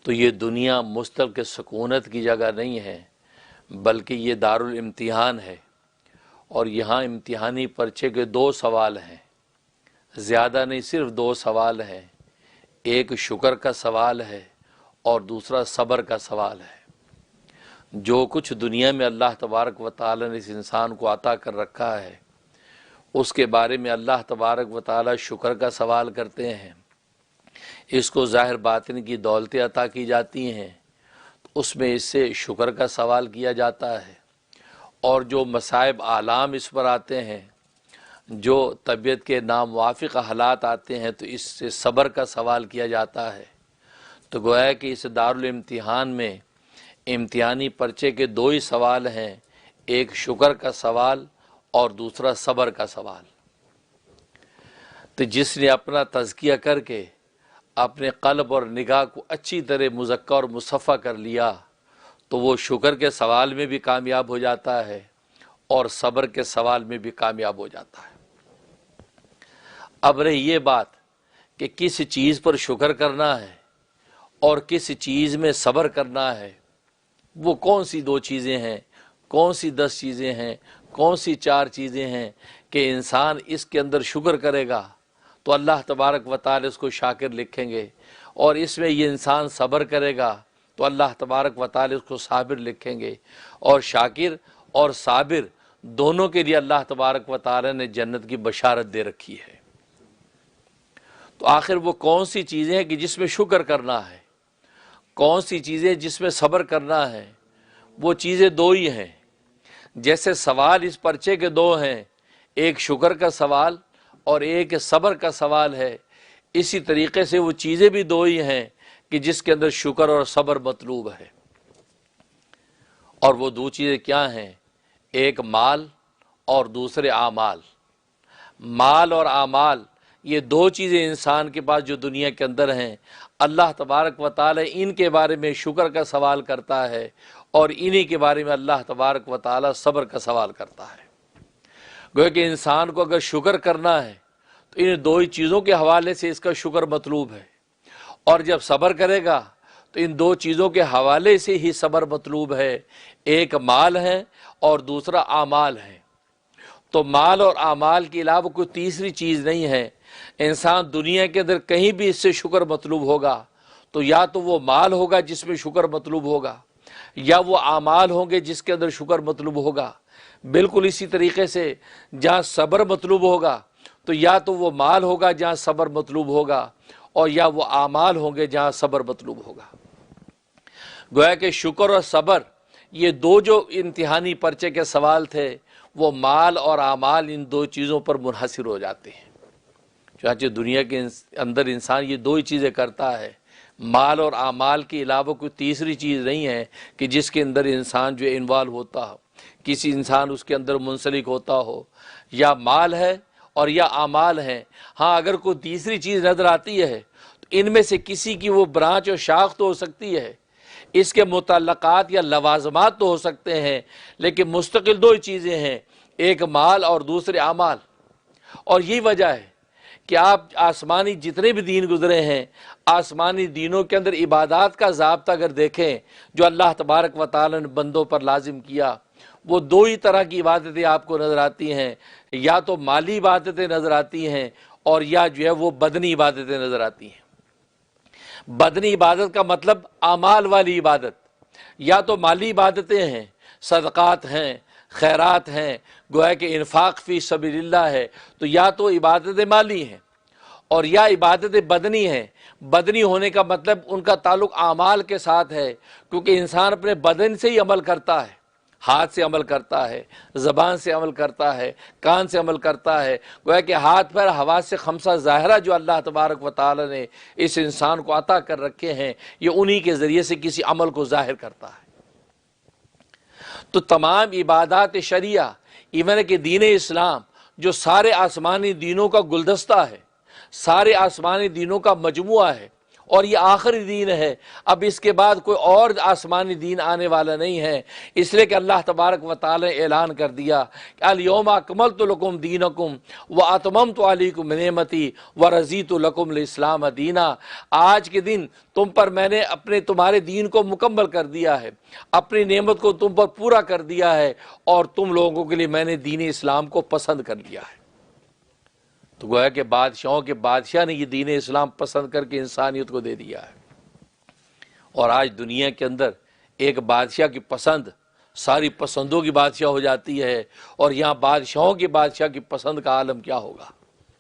تو یہ دنیا مستقل سکونت کی جگہ نہیں ہے، بلکہ یہ دارالامتحان ہے، اور یہاں امتحانی پرچے کے دو سوال ہیں، زیادہ نہیں، صرف دو سوال ہیں، ایک شکر کا سوال ہے اور دوسرا صبر کا سوال ہے۔ جو کچھ دنیا میں اللہ تبارک و تعالی نے اس انسان کو عطا کر رکھا ہے، اس کے بارے میں اللہ تبارک و تعالی شکر کا سوال کرتے ہیں۔ اس کو ظاہر باطن کی دولتیں عطا کی جاتی ہیں، اس میں اس سے شکر کا سوال کیا جاتا ہے، اور جو مصائب آلام اس پر آتے ہیں، جو طبیعت کے ناموافق حالات آتے ہیں، تو اس سے صبر کا سوال کیا جاتا ہے۔ تو گویا کہ اس دارالامتحان میں امتحانی پرچے کے دو ہی سوال ہیں، ایک شکر کا سوال اور دوسرا صبر کا سوال۔ تو جس نے اپنا تزکیہ کر کے اپنے قلب اور نگاہ کو اچھی طرح مزکہ اور مصفہ کر لیا، تو وہ شکر کے سوال میں بھی کامیاب ہو جاتا ہے اور صبر کے سوال میں بھی کامیاب ہو جاتا ہے۔ اب رہی یہ بات کہ کس چیز پر شکر کرنا ہے اور کس چیز میں صبر کرنا ہے، وہ کون سی دو چیزیں ہیں، کون سی 10 چیزیں ہیں، کون سی 4 چیزیں ہیں کہ انسان اس کے اندر شکر کرے گا تو اللہ تبارک و تعالی اس کو شاکر لکھیں گے، اور اس میں یہ انسان صبر کرے گا تو اللہ تبارک و تعالی اس کو صابر لکھیں گے، اور شاکر اور صابر دونوں کے لیے اللہ تبارک و تعالی نے جنت کی بشارت دے رکھی ہے۔ تو آخر وہ کون سی چیزیں ہیں کہ جس میں شکر کرنا ہے، کون سی چیزیں جس میں صبر کرنا ہے؟ وہ چیزیں دو ہی ہیں۔ جیسے سوال اس پرچے کے دو ہیں، ایک شکر کا سوال اور ایک صبر کا سوال ہے، اسی طریقے سے وہ چیزیں بھی دو ہی ہیں کہ جس کے اندر شکر اور صبر مطلوب ہے۔ اور وہ دو چیزیں کیا ہیں؟ ایک مال اور دوسرے اعمال۔ مال اور اعمال، یہ دو چیزیں انسان کے پاس جو دنیا کے اندر ہیں، اللہ تبارک و تعالی ان کے بارے میں شکر کا سوال کرتا ہے، اور انہی کے بارے میں اللہ تبارک و تعالی صبر کا سوال کرتا ہے۔ گویا کہ انسان کو اگر شکر کرنا ہے تو ان دو ہی چیزوں کے حوالے سے اس کا شکر مطلوب ہے، اور جب صبر کرے گا تو ان دو چیزوں کے حوالے سے ہی صبر مطلوب ہے، ایک مال ہے اور دوسرا اعمال ہے۔ تو مال اور اعمال کے علاوہ کوئی تیسری چیز نہیں ہے۔ انسان دنیا کے اندر کہیں بھی اس سے شکر مطلوب ہوگا تو یا تو وہ مال ہوگا جس میں شکر مطلوب ہوگا، یا وہ اعمال ہوں گے جس کے اندر شکر مطلوب ہوگا۔ بالکل اسی طریقے سے جہاں صبر مطلوب ہوگا تو یا تو وہ مال ہوگا جہاں صبر مطلوب ہوگا، اور یا وہ اعمال ہوں گے جہاں صبر مطلوب ہوگا۔ گویا کہ شکر اور صبر، یہ دو جو امتحانی پرچے کے سوال تھے، وہ مال اور اعمال ان دو چیزوں پر منحصر ہو جاتے ہیں۔ چنانچہ دنیا کے اندر انسان یہ دو ہی چیزیں کرتا ہے، مال اور اعمال کے علاوہ کوئی تیسری چیز نہیں ہے کہ جس کے اندر انسان جو انوالو ہوتا ہو، کسی انسان اس کے اندر منسلک ہوتا ہو، یا مال ہے اور یا اعمال ہیں۔ ہاں اگر کوئی تیسری چیز نظر آتی ہے تو ان میں سے کسی کی وہ برانچ اور شاخ تو ہو سکتی ہے، اس کے متعلقات یا لوازمات تو ہو سکتے ہیں، لیکن مستقل دو ہی چیزیں ہیں، ایک مال اور دوسرے اعمال۔ اور یہی وجہ ہے کہ آپ آسمانی جتنے بھی دین گزرے ہیں، آسمانی دینوں کے اندر عبادات کا ضابطہ اگر دیکھیں جو اللہ تبارک و تعالی نے بندوں پر لازم کیا، وہ دو ہی طرح کی عبادتیں آپ کو نظر آتی ہیں، یا تو مالی عبادتیں نظر آتی ہیں، اور یا جو ہے وہ بدنی عبادتیں نظر آتی ہیں۔ بدنی عبادت کا مطلب اعمال والی عبادت، یا تو مالی عبادتیں ہیں، صدقات ہیں، خیرات ہیں، گویا کہ انفاق فی سبیل اللہ ہے، تو یا تو عبادتیں مالی ہیں، اور یا عبادتیں بدنی ہیں۔ بدنی ہونے کا مطلب ان کا تعلق اعمال کے ساتھ ہے، کیونکہ انسان اپنے بدن سے ہی عمل کرتا ہے، ہاتھ سے عمل کرتا ہے، زبان سے عمل کرتا ہے، کان سے عمل کرتا ہے۔ گویا کہ ہاتھ پیر حواس خمسہ ظاہرہ جو اللہ تبارک و تعالی نے اس انسان کو عطا کر رکھے ہیں، یہ انہی کے ذریعے سے کسی عمل کو ظاہر کرتا ہے۔ تو تمام عبادات شریعہ، ایون کہ دین اسلام جو سارے آسمانی دینوں کا گلدستہ ہے، سارے آسمانی دینوں کا مجموعہ ہے، اور یہ آخری دین ہے، اب اس کے بعد کوئی اور آسمانی دین آنے والا نہیں ہے، اس لیے کہ اللہ تبارک و تعالی نے اعلان کر دیا کہ الیوم اکملت لکم دینکم واتممت علیکم نعمتی ورضیت لکم الاسلام دینا، آج کے دن تم پر میں نے تمہارے دین کو مکمل کر دیا ہے، اپنی نعمت کو تم پر پورا کر دیا ہے، اور تم لوگوں کے لیے میں نے دین اسلام کو پسند کر لیا ہے۔ تو گویا کہ بادشاہوں کے بادشاہ نے یہ دین اسلام پسند کر کے انسانیت کو دے دیا ہے، اور آج دنیا کے اندر ایک بادشاہ کی پسند ساری پسندوں کی بادشاہ ہو جاتی ہے، اور یہاں بادشاہوں کی بادشاہ کی پسند کا عالم کیا ہوگا۔